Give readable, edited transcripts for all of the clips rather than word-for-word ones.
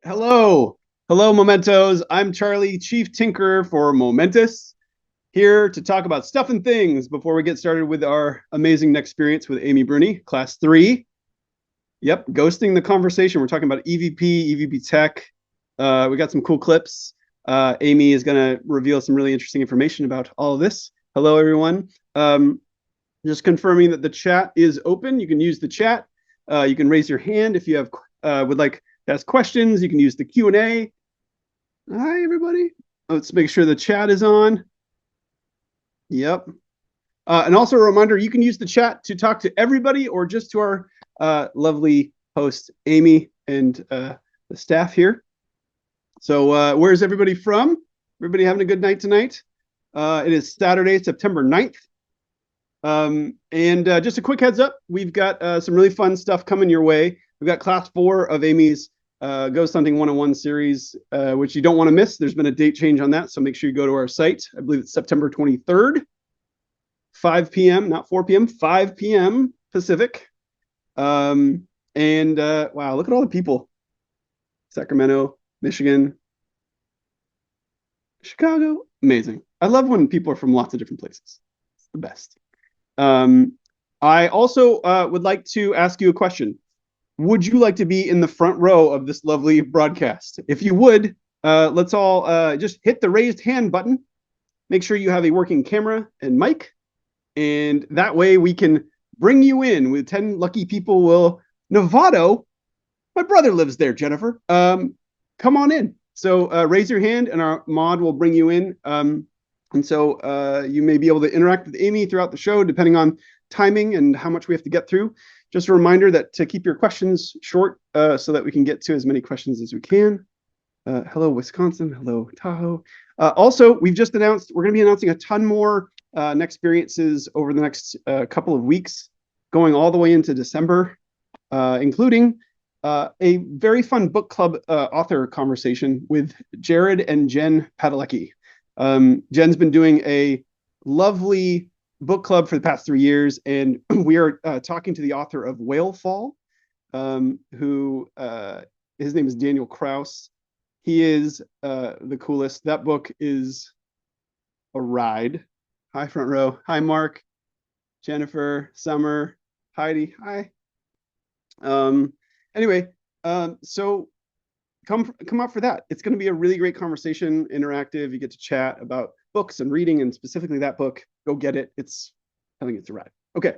Hello. Hello, Mementos. I'm Charlie, Chief Tinkerer for Momentous, here to talk about stuff and things before we get started with our amazing next experience with Amy Bruni, Class 3. Yep, ghosting the conversation. We're talking about EVP, EVP tech. We got some cool clips. Amy is going to reveal some really interesting information about all of this. Hello, everyone. Just confirming that the chat is open. You can use the chat. You can raise your hand if you would like to ask questions. You can use the Q&A. Hi, everybody. Let's make sure the chat is on. Yep. And also a reminder, you can use the chat to talk to everybody or just to our lovely host, Amy, and the staff here. So where's everybody from? Everybody having a good night tonight? It is Saturday, September 9th. And just a quick heads up, we've got some really fun stuff coming your way. We've got Class 4 of Amy's Ghost Hunting 101 series, which you don't want to miss. There's been a date change on that, so make sure you go to our site. I believe it's September 23rd, 5 p.m., not 4 p.m., 5 p.m. Pacific. Wow, look at all the people. Sacramento, Michigan, Chicago. Amazing. I love when people are from lots of different places. It's the best. I also would like to ask you a question. Would you like to be in the front row of this lovely broadcast? If you would, let's all just hit the raised hand button. Make sure you have a working camera and mic. And that way we can bring you in with 10 lucky people. Will Novato, my brother lives there, Jennifer. Come on in. So raise your hand and our mod will bring you in. And so you may be able to interact with Amy throughout the show, depending on timing and how much we have to get through. Just a reminder that to keep your questions short so that we can get to as many questions as we can. Hello, Wisconsin. Hello, Tahoe. Also, we've just announced, we're going to be announcing a ton more next experiences over the next couple of weeks, going all the way into December, including a very fun book club author conversation with Jared and Jen Padalecki. Jen's been doing a lovely book club for the past 3 years, and we are talking to the author of Whale Fall, who his name is Daniel Kraus. He is the coolest. That book is a ride. Hi, front row. Hi, Mark, Jennifer, Summer, Heidi. Hi. Anyway, so come up for that. It's going to be a really great conversation, interactive. You get to chat about books and reading, and specifically that book. Go get it. I think it's a ride. Okay.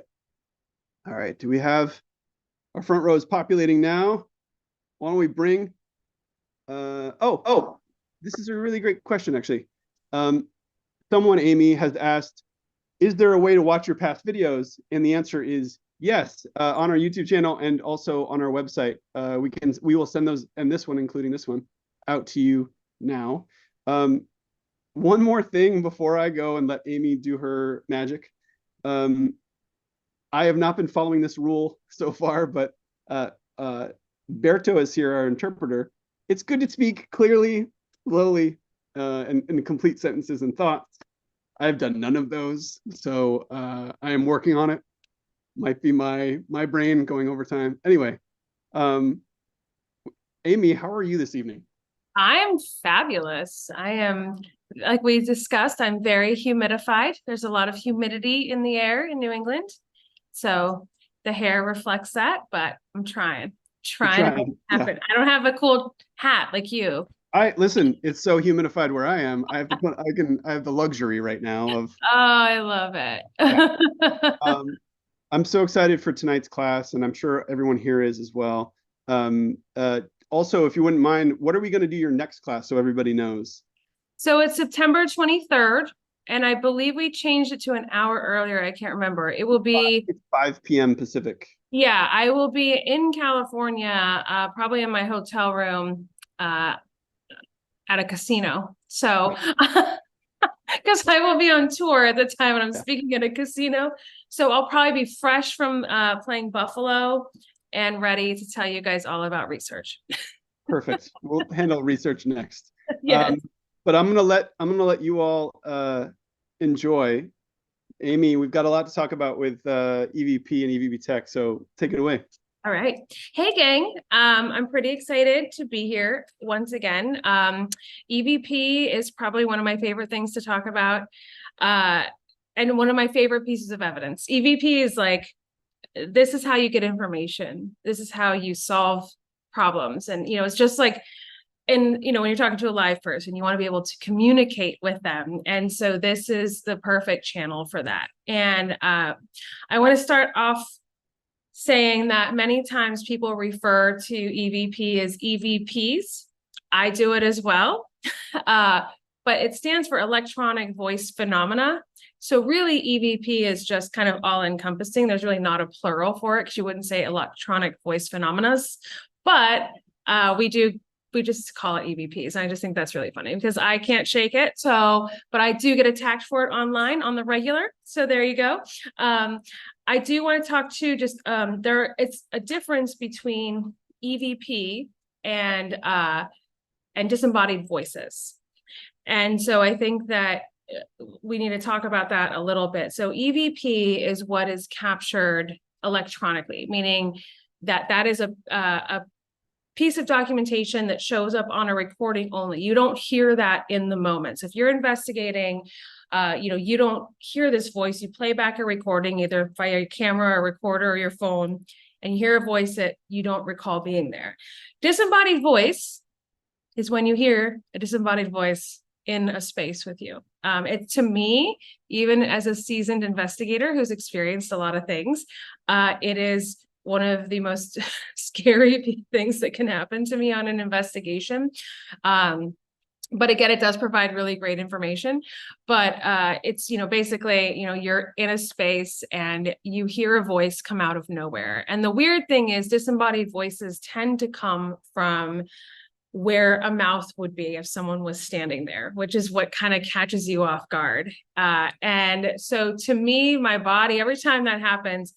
All right. Do we have our front row is populating now? Why don't we bring? This is a really great question, actually. Someone, Amy, has asked, is there a way to watch your past videos? And the answer is yes, on our YouTube channel and also on our website. We will send those, and this one, including this one, out to you now. One more thing before I go and let Amy do her magic. I have not been following this rule so far, but Berto is here, our interpreter. It's good to speak clearly, slowly, and in complete sentences and thoughts. I've done none of those, so I am working on it. Might be my brain going overtime. Anyway, Amy, how are you this evening? I'm fabulous. I am, like we discussed, I'm very humidified. There's a lot of humidity in the air in New England. So the hair reflects that, but I'm trying to make it happen. Yeah. I don't have a cool hat like you. Listen, it's so humidified where I am. I have the luxury right now of. Oh, I love it. Yeah. I'm so excited for tonight's class, and I'm sure everyone here is as well. Also, if you wouldn't mind, what are we going to do your next class so everybody knows? So it's September 23rd, and I believe we changed it to an hour earlier. I can't remember. It will be 5 p.m. Pacific. Yeah, I will be in California, probably in my hotel room at a casino. So, because I will be on tour at the time when I'm speaking at a casino. So I'll probably be fresh from playing Buffalo and ready to tell you guys all about research. Perfect. We'll handle research next. Yes. But I'm gonna let you all enjoy. Amy, we've got a lot to talk about with EVP and EVP tech, so take it away. All right. Hey, gang. I'm pretty excited to be here once again. EVP is probably one of my favorite things to talk about, uh, and one of my favorite pieces of evidence. EVP is like, this is how you get information. This is how you solve problems. And, it's just like, and, when you're talking to a live person, you want to be able to communicate with them. And so this is the perfect channel for that. And I want to start off saying that many times people refer to EVP as EVPs. I do it as well, but it stands for electronic voice phenomena. So really EVP is just kind of all encompassing. There's really not a plural for it because you wouldn't say electronic voice phenomena, but we just call it EVPs. And I just think that's really funny because I can't shake it. So, but I do get attacked for it online on the regular. So there you go. I do want to talk to just it's a difference between EVP and disembodied voices. And so I think that we need to talk about that a little bit. So EVP is what is captured electronically, meaning that is a piece of documentation that shows up on a recording only. You don't hear that in the moment. So if you're investigating, you don't hear this voice. You play back a recording either via your camera or recorder or your phone, and you hear a voice that you don't recall being there. Disembodied voice is when you hear a disembodied voice in a space with you. It, to me, even as a seasoned investigator who's experienced a lot of things, it is one of the most scary things that can happen to me on an investigation. But again, it does provide really great information. But it's, basically, you're in a space and you hear a voice come out of nowhere. And the weird thing is disembodied voices tend to come from where a mouth would be if someone was standing there, which is what kind of catches you off guard. And so to me, my body, every time that happens,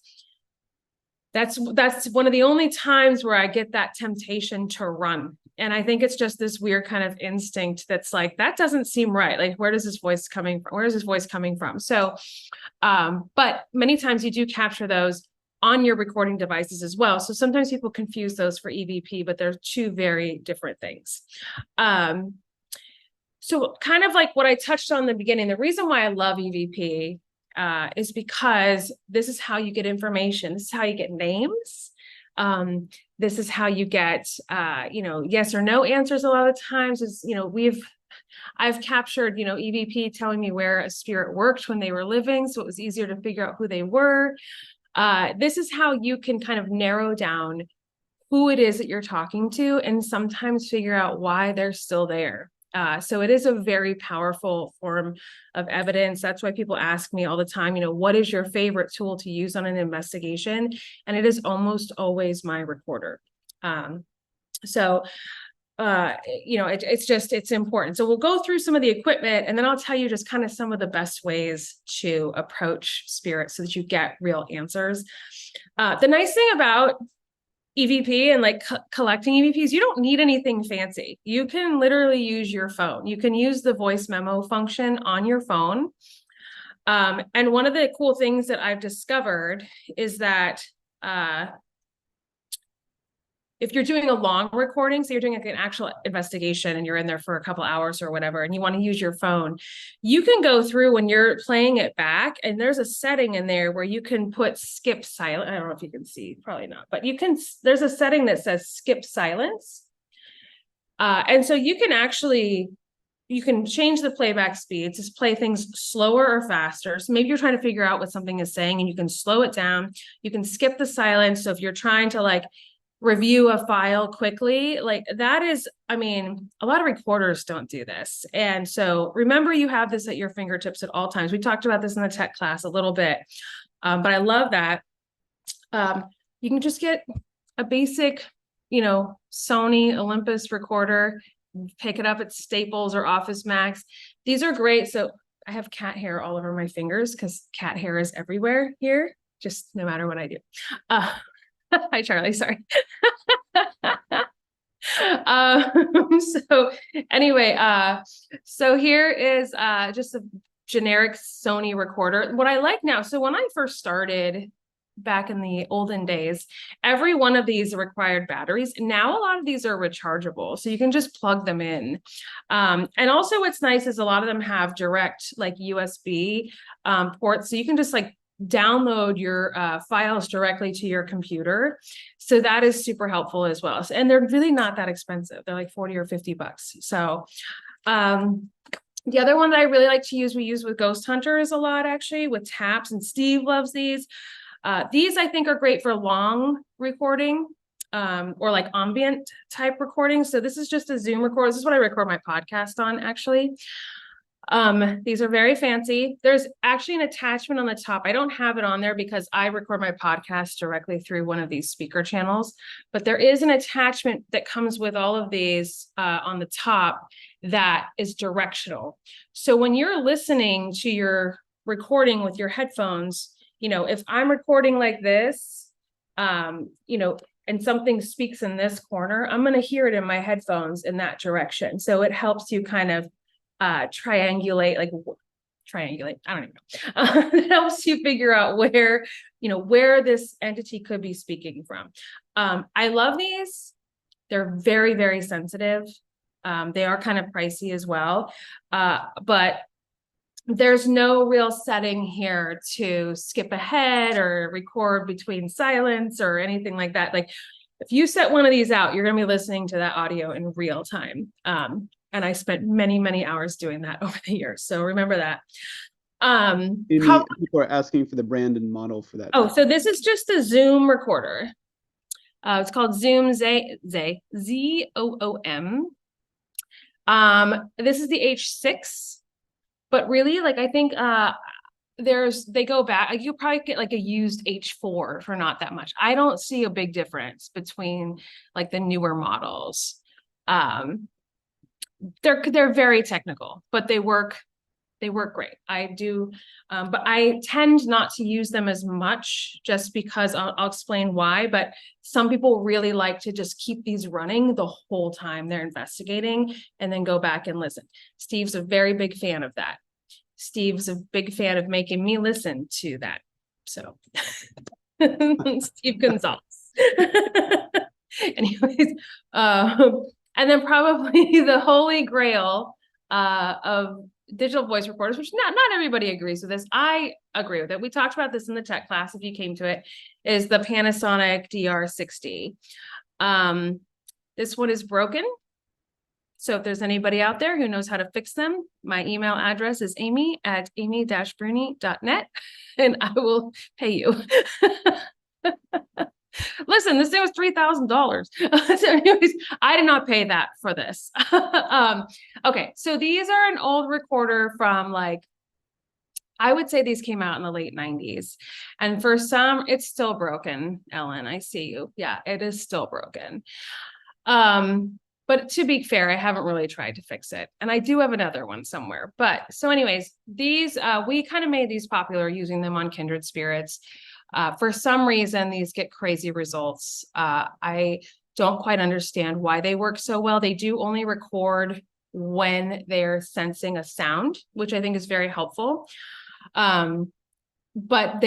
that's one of the only times where I get that temptation to run. And I think it's just this weird kind of instinct that's like, that doesn't seem right. Like, where is this voice coming from? Where is this voice coming from? So, but many times you do capture those on your recording devices as well. So sometimes people confuse those for EVP, but they're two very different things. So kind of like what I touched on in the beginning, the reason why I love EVP is because this is how you get information. This is how you get names. This is how you get, yes or no answers. A lot of times is, I've captured, EVP telling me where a spirit worked when they were living. So it was easier to figure out who they were. This is how you can kind of narrow down who it is that you're talking to and sometimes figure out why they're still there. So it is a very powerful form of evidence. That's why people ask me all the time, what is your favorite tool to use on an investigation? And it is almost always my recorder. It's important. So we'll go through some of the equipment and then I'll tell you just kind of some of the best ways to approach spirits so that you get real answers. The nice thing about EVP and like collecting EVPs, you don't need anything fancy. You can literally use your phone. You can use the voice memo function on your phone. And one of the cool things that I've discovered is that if you're doing a long recording, so you're doing like an actual investigation and you're in there for a couple hours or whatever, and you want to use your phone, you can go through when you're playing it back and there's a setting in there where you can put skip silent. I don't know if you can see, probably not, but there's a setting that says skip silence. And so you can change the playback speed to play things slower or faster. So maybe you're trying to figure out what something is saying and you can slow it down. You can skip the silence. So if you're trying to like review a file quickly, like that is, a lot of recorders don't do this. And so remember, you have this at your fingertips at all times. We talked about this in the tech class a little bit, but I love that. You can just get a basic, Sony Olympus recorder, pick it up at Staples or Office Max. These are great. So I have cat hair all over my fingers because cat hair is everywhere here, just no matter what I do. Hi, Charlie. Sorry. So anyway, so here is just a generic Sony recorder. What I like now, so when I first started back in the olden days, every one of these required batteries. Now, a lot of these are rechargeable, so you can just plug them in. And also what's nice is a lot of them have direct like USB ports, so you can just like download your files directly to your computer. So that is super helpful as well. And they're really not that expensive. They're like 40 or 50 bucks. So the other one that I really like to use, we use with ghost hunters a lot, actually, with taps, and Steve loves these. These I think are great for long recording or like ambient type recording. So this is just a Zoom record. This is what I record my podcast on, actually. These are very fancy. There's actually an attachment on the top. I don't have it on there because I record my podcast directly through one of these speaker channels, but there is an attachment that comes with all of these on the top that is directional. So when you're listening to your recording with your headphones, you know, if I'm recording like this, you know, and something speaks in this corner, I'm going to hear it in my headphones in that direction. So it helps you kind of triangulate, I don't even know. It helps you figure out where, you know, where this entity could be speaking from. I love these. They're very, very sensitive. They are kind of pricey as well. But there's no real setting here to skip ahead or record between silence or anything like that. Like if you set one of these out, you're going to be listening to that audio in real time. And I spent many, many hours doing that over the years. So remember that. People are asking for the brand and model for that. Oh, so this is just a Zoom recorder. It's called Zoom Z-O-O-M. This is the H6, but really, like, I think they go back. Like, you probably get like a used H4 for not that much. I don't see a big difference between like the newer models. They're very technical, but they work great. I do, but I tend not to use them as much just because I'll explain why, but some people really like to just keep these running the whole time they're investigating and then go back and listen. Steve's a very big fan of that. Steve's a big fan of making me listen to that. So Steve Gonzalez. Anyways, and then probably the holy grail of digital voice recorders, which not everybody agrees with this. I agree with it. We talked about this in the tech class, if you came to it, is the Panasonic DR60. This one is broken. So if there's anybody out there who knows how to fix them, my email address is amy@amy-bruni.net, and I will pay you. Listen, this thing was $3,000. So anyways, I did not pay that for this. Okay, so these are an old recorder from like, I would say these came out in the late 90s. And for some, it's still broken. Ellen, I see you. Yeah, it is still broken. But to be fair, I haven't really tried to fix it. And I do have another one somewhere. But so anyways, these, we kind of made these popular using them on Kindred Spirits. For some reason, these get crazy results. I don't quite understand why they work so well. They do only record when they're sensing a sound, which I think is very helpful. But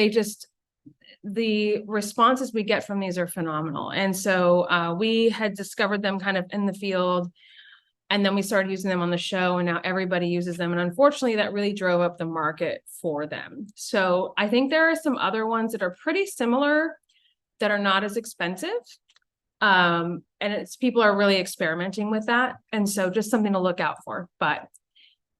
the responses we get from these are phenomenal. And so we had discovered them kind of in the field, and then we started using them on the show, and now everybody uses them. And unfortunately, that really drove up the market for them. So I think there are some other ones that are pretty similar that are not as expensive. And people are really experimenting with that. And so just something to look out for, but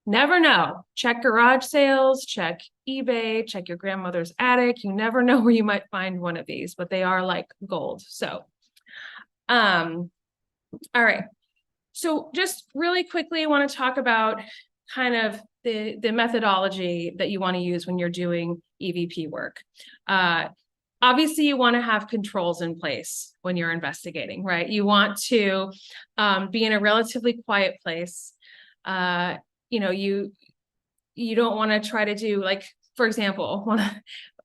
never know. Check garage sales, check eBay, check your grandmother's attic. You never know where you might find one of these, but they are like gold. So, all right. So just really quickly, I want to talk about kind of the methodology that you want to use when you're doing EVP work. Obviously, you want to have controls in place when you're investigating, right? You want to be in a relatively quiet place. You know, you don't want to try to do, like, for example,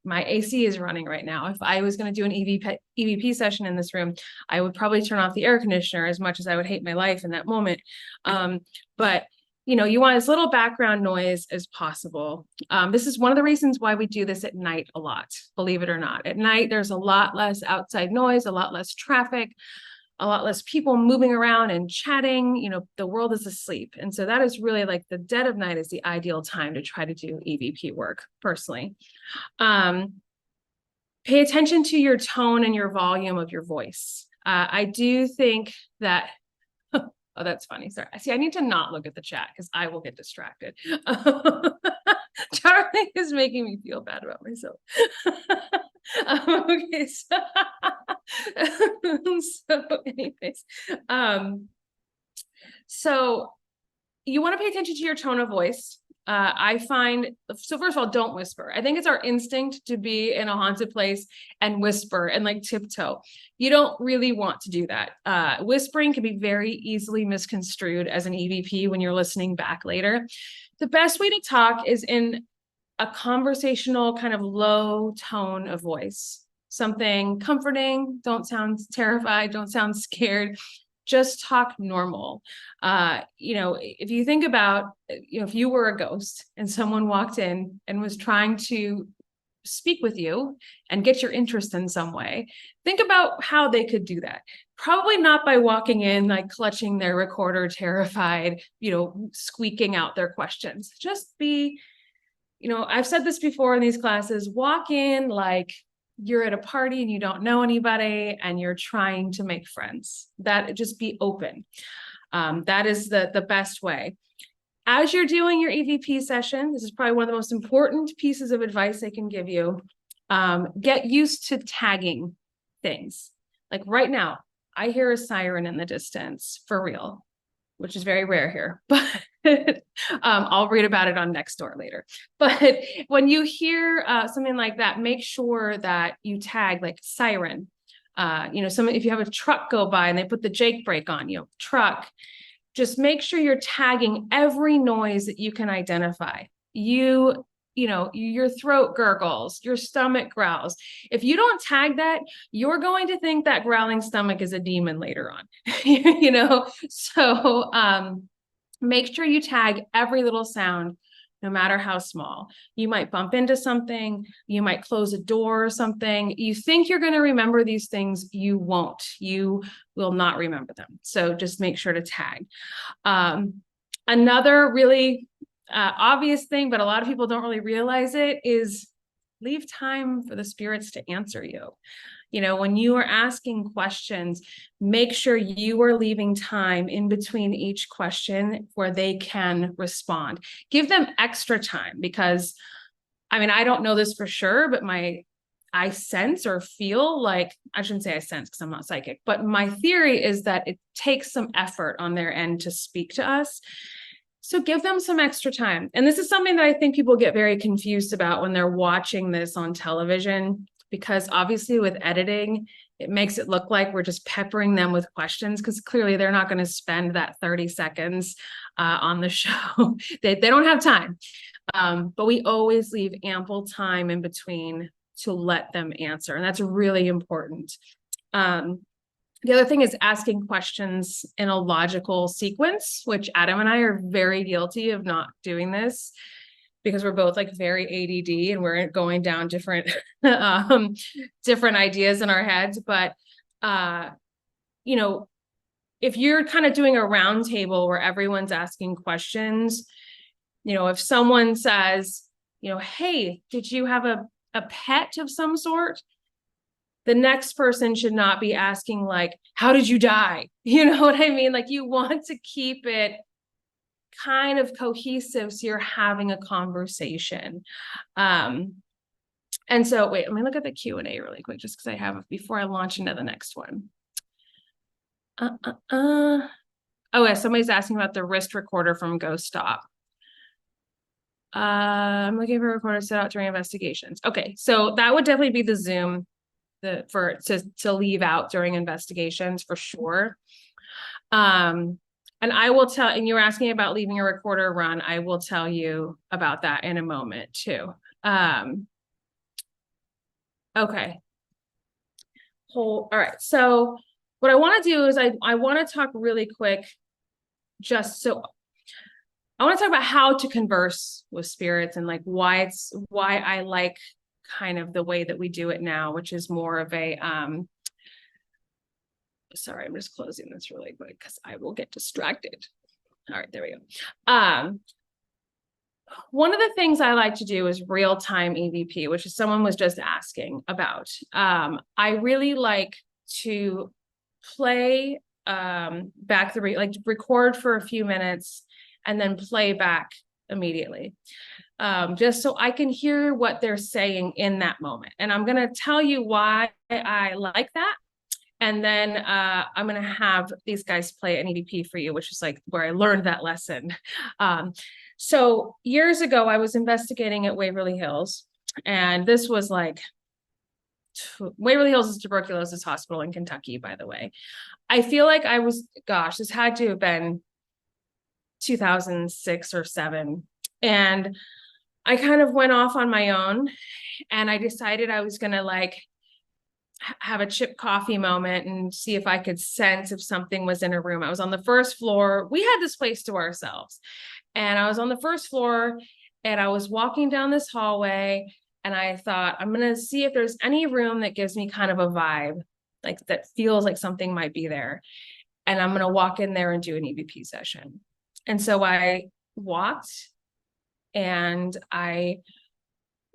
my AC is running right now. If I was going to do an EVP session in this room, I would probably turn off the air conditioner, as much as I would hate my life in that moment. But you want as little background noise as possible. This is one of the reasons why we do this at night a lot, believe it or not. At night, there's a lot less outside noise, a lot less traffic, a lot less people moving around and chatting. The world is asleep. And so that is really like the dead of night is the ideal time to try to do EVP work, personally. Pay attention to your tone and your volume of your voice. I do think that, oh, that's funny. Sorry. See, I need to not look at the chat because I will get distracted. Charlie is making me feel bad about myself. Okay, so anyways, so you want to pay attention to your tone of voice. I find, so first of all, don't whisper. I think it's our instinct to be in a haunted place and whisper and like tiptoe. You don't really want to do that. Whispering can be very easily misconstrued as an EVP when you're listening back later. The best way to talk is in a conversational kind of low tone of voice, something comforting. Don't sound terrified, don't sound scared. Just talk normal. If you think about, if you were a ghost and someone walked in and was trying to speak with you and get your interest in some way, think about how they could do that. Probably not by walking in, like clutching their recorder, terrified, squeaking out their questions. Just be, I've said this before in these classes, walk in like you're at a party and you don't know anybody and you're trying to make friends. That just be open. That is the best way. As you're doing your EVP session, this is probably one of the most important pieces of advice I can give you. Get used to tagging things. Like right now, I hear a siren in the distance for real, which is very rare here, but I'll read about it on Nextdoor later. But when you hear something like that, make sure that you tag like siren. If you have a truck go by and they put the Jake brake on, truck, just make sure you're tagging every noise that you can identify. Your throat gurgles, your stomach growls. If you don't tag that, you're going to think that growling stomach is a demon later on, So make sure you tag every little sound, no matter how small. You might bump into something, you might close a door or something. You think you're going to remember these things, you won't. You will not remember them. So just make sure to tag. Another really obvious thing, but a lot of people don't really realize it, is leave time for the spirits to answer you. When you are asking questions, make sure you are leaving time in between each question where they can respond. Give them extra time because, I don't know this for sure, but I sense or feel like, I shouldn't say I sense because I'm not psychic, but my theory is that it takes some effort on their end to speak to us. So give them some extra time. And this is something that I think people get very confused about when they're watching this on television, because obviously with editing, it makes it look like we're just peppering them with questions because clearly they're not going to spend that 30 seconds on the show. They don't have time. But we always leave ample time in between to let them answer. And that's really important. The other thing is asking questions in a logical sequence, which Adam and I are very guilty of not doing this because we're both like very ADD and we're going down different different ideas in our heads. But if you're kind of doing a round table where everyone's asking questions, if someone says, hey, did you have a pet of some sort? The next person should not be asking like, how did you die? You know what I mean? Like you want to keep it kind of cohesive so you're having a conversation. And so wait, let me look at the Q&A really quick just because I have before I launch into the next one. Oh yeah, somebody's asking about the wrist recorder from Ghost Stop. I'm looking for a recorder set out during investigations. Okay, so that would definitely be the Zoom to leave out during investigations for sure. And I will tell, and you were asking about leaving a recorder run. I will tell you about that in a moment too. Okay. All right. So what I want to do is I want to talk really quick, just so I want to talk about how to converse with spirits and like why I like kind of the way that we do it now, which is more of a sorry, I'm just closing this really quick because I will get distracted. All right, there we go. One of the things I like to do is real-time EVP, which is someone was just asking about. I really like to play back like record for a few minutes and then play back immediately. Just so I can hear what they're saying in that moment. And I'm going to tell you why I like that. And then I'm going to have these guys play an EVP for you, which is like where I learned that lesson. So years ago, I was investigating at Waverly Hills. And this was like, Waverly Hills is a tuberculosis hospital in Kentucky, by the way. I feel like I was, gosh, this had to have been 2006 or 7. And I kind of went off on my own and I decided I was going to like have a chip coffee moment and see if I could sense if something was in a room. I was on the first floor. We had this place to ourselves. And I was on the first floor and I was walking down this hallway and I thought, I'm going to see if there's any room that gives me kind of a vibe, like that feels like something might be there. And I'm going to walk in there and do an EVP session. And so I walked and I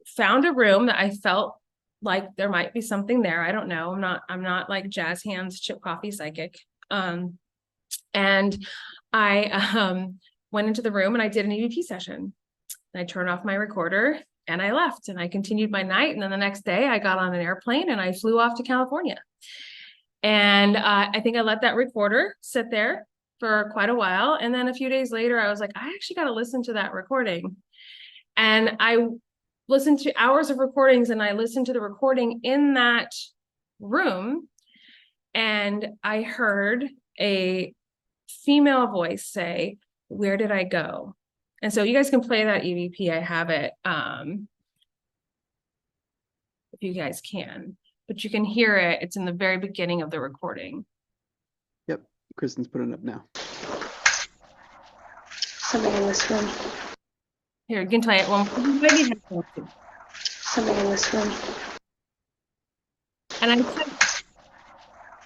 found a room that I felt like there might be something there. I don't know. I'm not like jazz hands, chip coffee psychic. And I went into the room and I did an EVP session. And I turned off my recorder and I left and I continued my night. And then the next day I got on an airplane and I flew off to California. And I think I let that recorder sit there for quite a while. And then a few days later, I was like, I actually got to listen to that recording. And I listened to hours of recordings and I listened to the recording in that room. And I heard a female voice say, "Where did I go?" And so you guys can play that EVP. I have it if you guys can, but you can hear it. It's in the very beginning of the recording. Yep, Kristen's putting it up now. Somebody in this room. Here, you can play it. Well, Somebody in this room. and I said,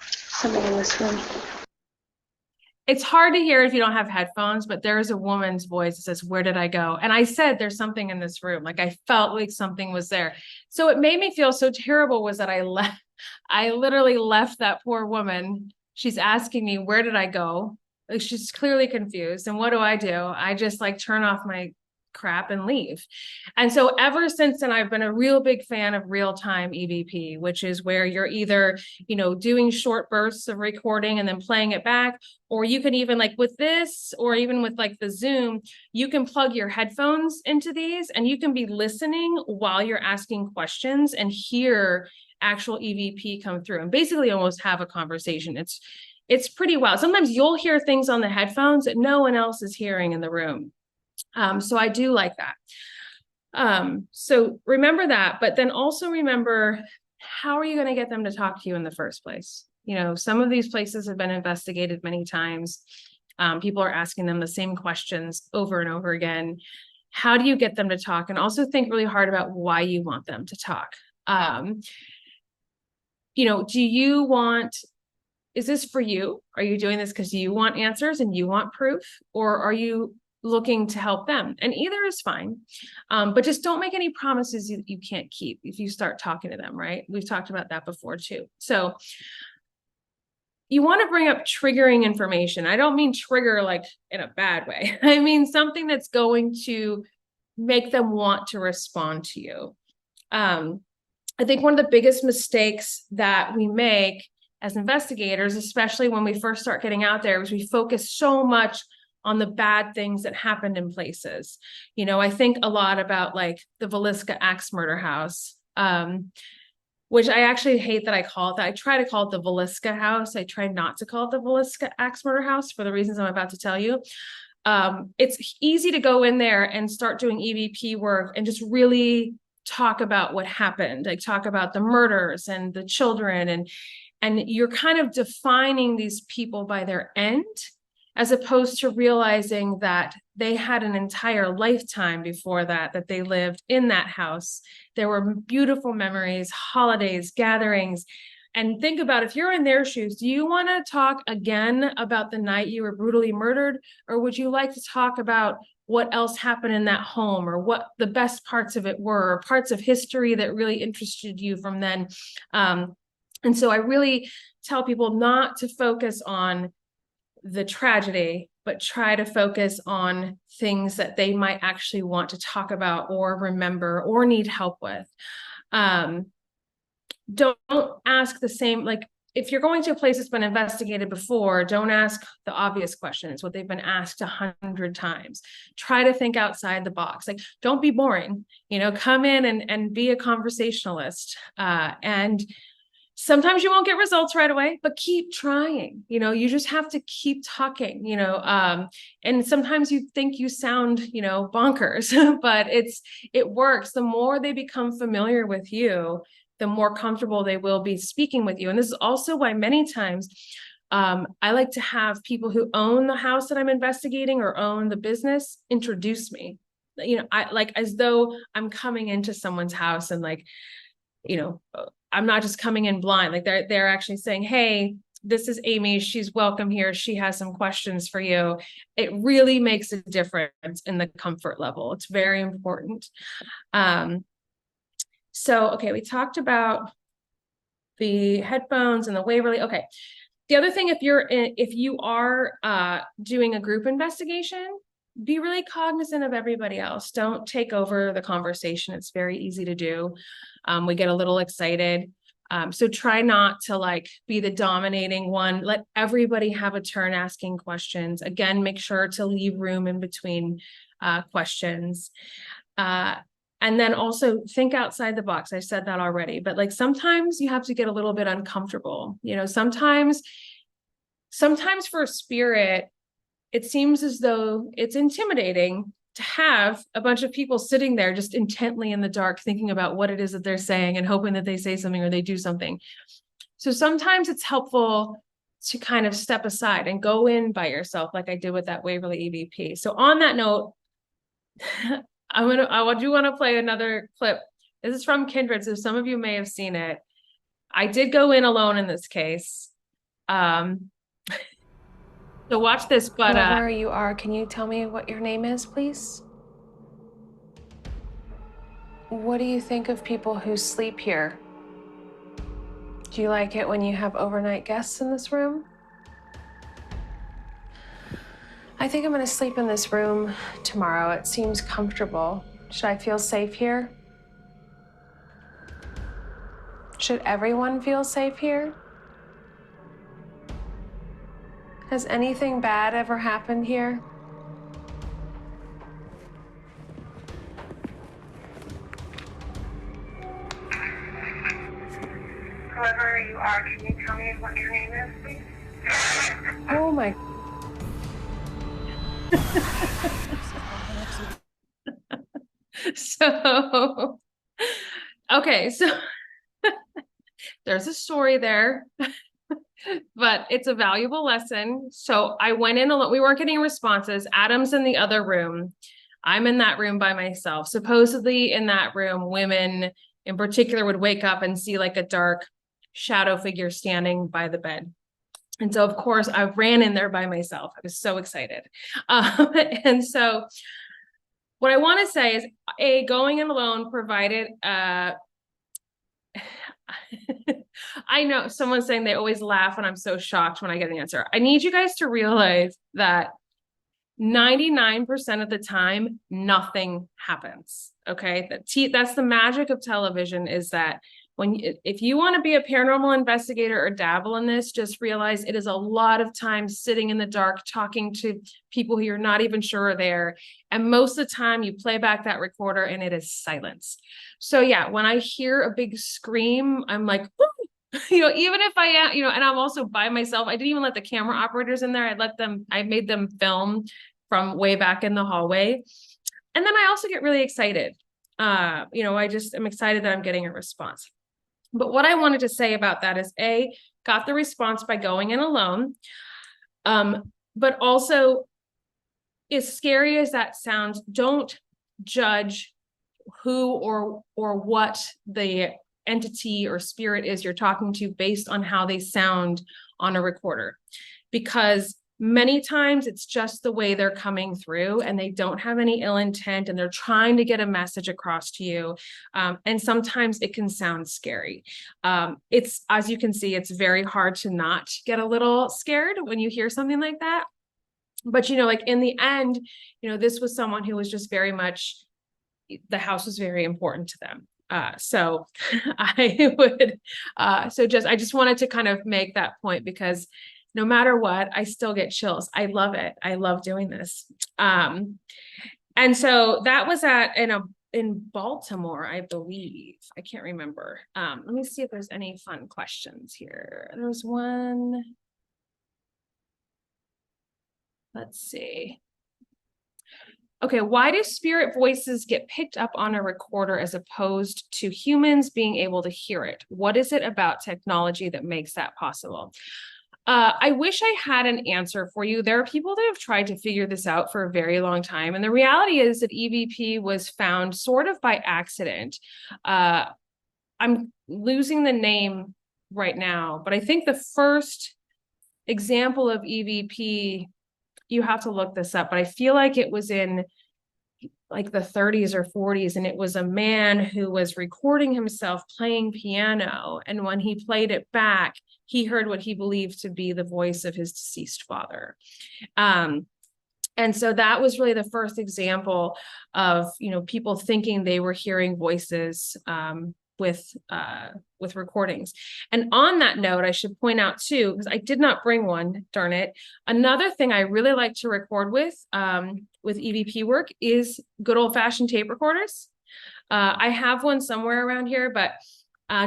Somebody in this room. it's hard to hear if you don't have headphones, but there is a woman's voice that says, "Where did I go?" And I said, there's something in this room. Like I felt like something was there. So it made me feel so terrible was that I literally left that poor woman. She's asking me, where did I go? Like she's clearly confused. And what do? I just like turn off my crap and leave. And so ever since then, I've been a real big fan of real-time EVP, which is where you're either, doing short bursts of recording and then playing it back, or you can even like with this, or even with like the Zoom, you can plug your headphones into these and you can be listening while you're asking questions and hear actual EVP come through and basically almost have a conversation. It's pretty wild. Sometimes you'll hear things on the headphones that no one else is hearing in the room. So I do like that. So remember that, but then also remember, how are you going to get them to talk to you in the first place? Some of these places have been investigated many times. People are asking them the same questions over and over again. How do you get them to talk? And also think really hard about why you want them to talk. Is this for you? Are you doing this because you want answers and you want proof? Or are you looking to help them? And either is fine. But just don't make any promises you can't keep if you start talking to them, right? We've talked about that before too. So you want to bring up triggering information. I don't mean trigger like in a bad way. I mean something that's going to make them want to respond to you. I think one of the biggest mistakes that we make as investigators, especially when we first start getting out there, is we focus so much on the bad things that happened in places. I think a lot about like the Villisca Axe Murder House, which I actually hate that I call it that. I try to call it the Villisca House. I try not to call it the Villisca Axe Murder House for the reasons I'm about to tell you. It's easy to go in there and start doing EVP work and just really talk about what happened, like talk about the murders and the children, and you're kind of defining these people by their end as opposed to realizing that they had an entire lifetime before that, that they lived in that house. There were beautiful memories, holidays, gatherings. And think about, if you're in their shoes, do you want to talk again about the night you were brutally murdered? Or would you like to talk about what else happened in that home, or what the best parts of it were, or parts of history that really interested you from then? And so I really tell people not to focus on the tragedy, but try to focus on things that they might actually want to talk about or remember or need help with. Don't ask the same, like, if you're going to a place that's been investigated before, don't ask the obvious questions, what they've been asked 100 times. Try to think outside the box. Like, don't be boring, come in and be a conversationalist. And sometimes you won't get results right away, but keep trying. You just have to keep talking, and sometimes you think you sound, bonkers, but it works. The more they become familiar with you, the more comfortable they will be speaking with you. And this is also why many times I like to have people who own the house that I'm investigating or own the business introduce me, I like, as though I'm coming into someone's house, and like, I'm not just coming in blind. Like they're actually saying, hey, this is Amy. She's welcome here. She has some questions for you. It really makes a difference in the comfort level. It's very important. So, okay, we talked about the headphones and the Waverly. Okay. The other thing, if you are doing a group investigation, be really cognizant of everybody else. Don't take over the conversation. It's very easy to do. We get a little excited. So try not to be the dominating one. Let everybody have a turn asking questions. Again, make sure to leave room in between questions. And then also think outside the box. I said that already, but sometimes you have to get a little bit uncomfortable. Sometimes for a spirit, it seems as though it's intimidating to have a bunch of people sitting there just intently in the dark, thinking about what it is that they're saying and hoping that they say something or they do something. So sometimes it's helpful to kind of step aside and go in by yourself, like I did with that Waverly EVP. So on that note, I do want to play another clip. This is from Kindred, so some of you may have seen it. I did go in alone in this case. So watch this, but whoever you are, can you tell me what your name is, please? What do you think of people who sleep here? Do you like it when you have overnight guests in this room? I think I'm gonna sleep in this room tomorrow. It seems comfortable. Should I feel safe here? Should everyone feel safe here? Has anything bad ever happened here? Whoever you are, can you tell me what your name is, please? Oh my. So, okay, so there's a story there, but it's a valuable lesson. So I went in alone. We weren't getting responses. Adam's in the other room. I'm in that room by myself. Supposedly in that room, women in particular would wake up and see a dark shadow figure standing by the bed. And so, of course, I ran in there by myself. I was so excited. And so what I want to say is, going in alone provided, I know someone's saying they always laugh when I'm so shocked when I get an answer. I need you guys to realize that 99% of the time, nothing happens. Okay. That's the magic of television, is that if you want to be a paranormal investigator or dabble in this, just realize it is a lot of times sitting in the dark, talking to people who you're not even sure are there. And most of the time you play back that recorder and it is silence. So yeah, when I hear a big scream, I'm like, woo! Even if I am, and I'm also by myself. I didn't even let the camera operators in there. I made them film from way back in the hallway. And then I also get really excited. I just am excited that I'm getting a response. But what I wanted to say about that is, got the response by going in alone. but also, as scary as that sounds, don't judge who or what the entity or spirit is you're talking to based on how they sound on a recorder, because many times it's just the way they're coming through and they don't have any ill intent and they're trying to get a message across to you. And sometimes it can sound scary. It's, as you can see, it's very hard to not get a little scared when you hear something like that. But, you know, like in the end, you know, this was someone who was just very much, the house was very important to them. So I would, I just wanted to kind of make that point, because no matter what, I still get chills. I love it. I love doing this. And so that was in Baltimore, I believe. I can't remember. Let me see if there's any fun questions here. There's one. Let's see. Okay, why do spirit voices get picked up on a recorder as opposed to humans being able to hear it? What is it about technology that makes that possible? I wish I had an answer for you. There are people that have tried to figure this out for a very long time. And the reality is that EVP was found sort of by accident. I'm losing the name right now, but I think the first example of EVP, you have to look this up, but I feel like it was in like the 30s or 40s, and it was a man who was recording himself playing piano, and when he played it back, he heard what he believed to be the voice of his deceased father. And so that was really the first example of, you know, people thinking they were hearing voices with recordings. And on that note, I should point out too, because I did not bring one, darn it. Another thing I really like to record with EVP work is good old fashioned tape recorders. I have one somewhere around here, but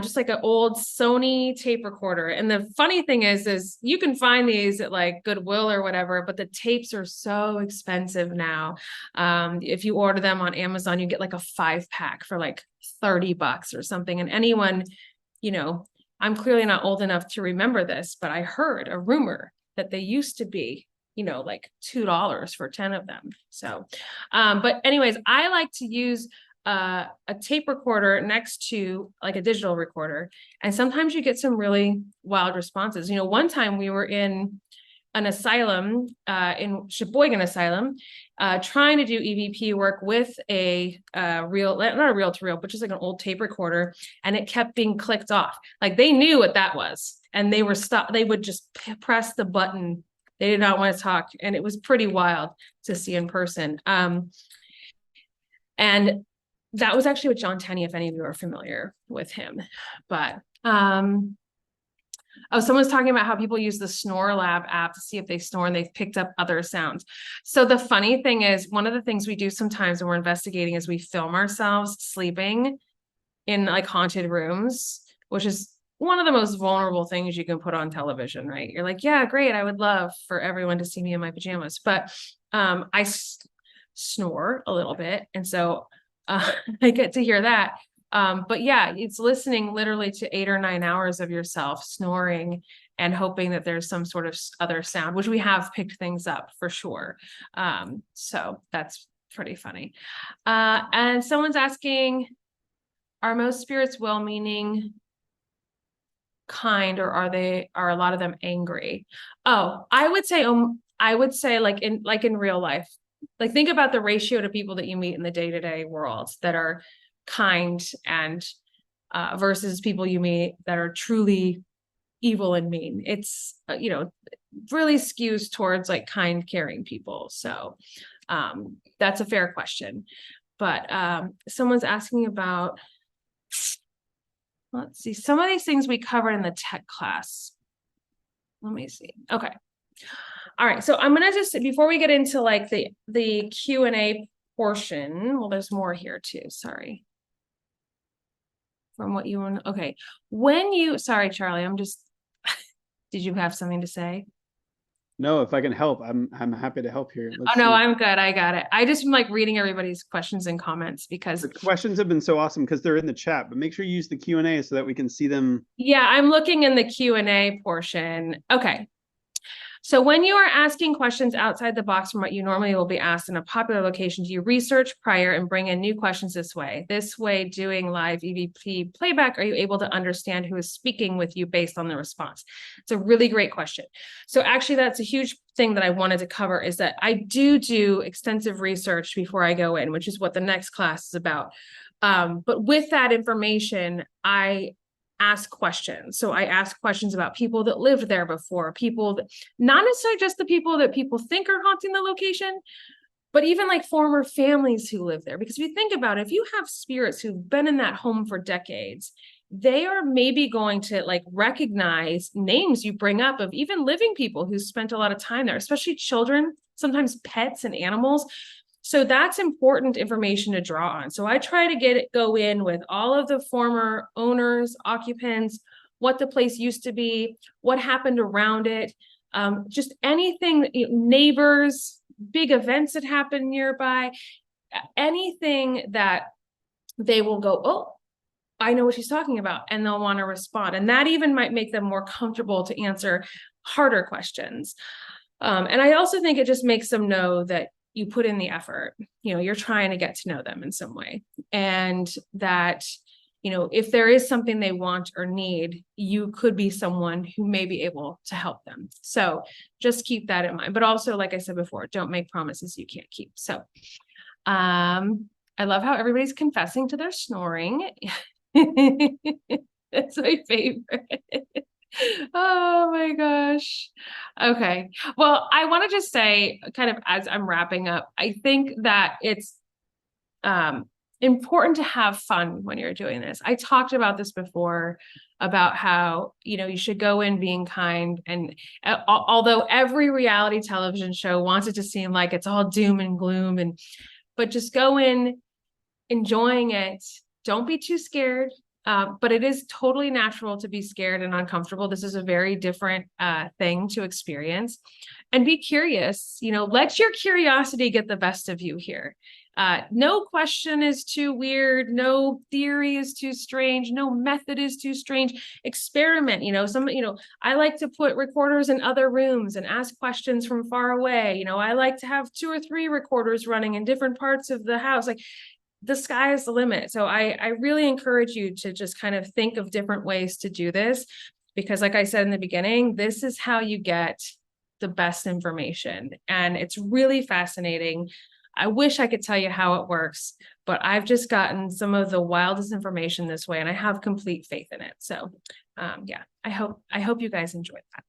just like an old Sony tape recorder. And the funny thing is you can find these at like Goodwill or whatever, but the tapes are so expensive now. If you order them on Amazon, you get like a 5-pack for like $30 or something. And anyone, you know, I'm clearly not old enough to remember this, but I heard a rumor that they used to be, you know, like $2 for 10 of them. So, but anyways, I like to use a tape recorder next to like a digital recorder. And sometimes you get some really wild responses. You know, one time we were in an asylum, in Sheboygan Asylum, trying to do EVP work with a reel, not a reel-to-reel, but just like an old tape recorder. And it kept being clicked off. Like they knew what that was. And they were they would just press the button. They did not want to talk. And it was pretty wild to see in person. And that was actually with John Tenney, if any of you are familiar with him. But oh, someone's talking about how people use the Snore Lab app to see if they snore, and they've picked up other sounds. So the funny thing is, one of the things we do sometimes when we're investigating is we film ourselves sleeping in like haunted rooms, which is one of the most vulnerable things you can put on television, right? You're like, yeah, great. I would love for everyone to see me in my pajamas, but I snore a little bit. And so I get to hear that. But yeah, it's listening literally to 8 or 9 hours of yourself snoring and hoping that there's some sort of other sound, which we have picked things up for sure. So that's pretty funny. And someone's asking, are most spirits well-meaning, kind, or are a lot of them angry? Oh, I would say like in real life, like think about the ratio to people that you meet in the day-to-day world that are kind and versus people you meet that are truly evil and mean. It's you know, really skews towards like kind, caring people. So that's a fair question. But someone's asking about, let's see, some of these things we covered in the tech class. Let me see. Okay. All right. So I'm gonna just, before we get into like the Q&A portion, well, there's more here too. Sorry. From what you want. Okay. Sorry, Charlie, did you have something to say? No, if I can help, I'm happy to help here. Oh no, I'm good. I got it. I just am like reading everybody's questions and comments because the questions have been so awesome because they're in the chat, but make sure you use the Q&A so that we can see them. Yeah, I'm looking in the Q&A portion. Okay. So when you are asking questions outside the box from what you normally will be asked in a popular location, do you research prior and bring in new questions this way? This way, doing live EVP playback, are you able to understand who is speaking with you based on the response? It's a really great question. So actually, that's a huge thing that I wanted to cover, is that I do extensive research before I go in, which is what the next class is about. But with that information, I ask questions. So I ask questions about people that lived there before, people that, not necessarily just the people that people think are haunting the location, but even like former families who live there. Because if you think about it, if you have spirits who've been in that home for decades, they are maybe going to like recognize names you bring up of even living people who spent a lot of time there, especially children, sometimes pets and animals. So that's important information to draw on. So I try to go in with all of the former owners, occupants, what the place used to be, what happened around it, just anything, neighbors, big events that happen nearby, anything that they will go, oh, I know what she's talking about, and they'll want to respond. And that even might make them more comfortable to answer harder questions. And I also think it just makes them know that you put in the effort, you're trying to get to know them in some way. And that, if there is something they want or need, you could be someone who may be able to help them. So just keep that in mind. But also, like I said before, don't make promises you can't keep. So I love how everybody's confessing to their snoring. That's my favorite. Oh my gosh. Okay. Well, I want to just say, kind of as I'm wrapping up, I think that it's important to have fun when you're doing this. I talked about this before, about how, you should go in being kind. And although every reality television show wants it to seem like it's all doom and gloom, but just go in enjoying it. Don't be too scared. But it is totally natural to be scared and uncomfortable. This is a very different thing to experience. And be curious, let your curiosity get the best of you here. No question is too weird. No theory is too strange. No method is too strange. Experiment. I like to put recorders in other rooms and ask questions from far away. I like to have 2 or 3 recorders running in different parts of the house. Like, the sky is the limit. So I really encourage you to just kind of think of different ways to do this, because like I said in the beginning, this is how you get the best information. And it's really fascinating. I wish I could tell you how it works, but I've just gotten some of the wildest information this way, and I have complete faith in it. So yeah, I hope you guys enjoyed that.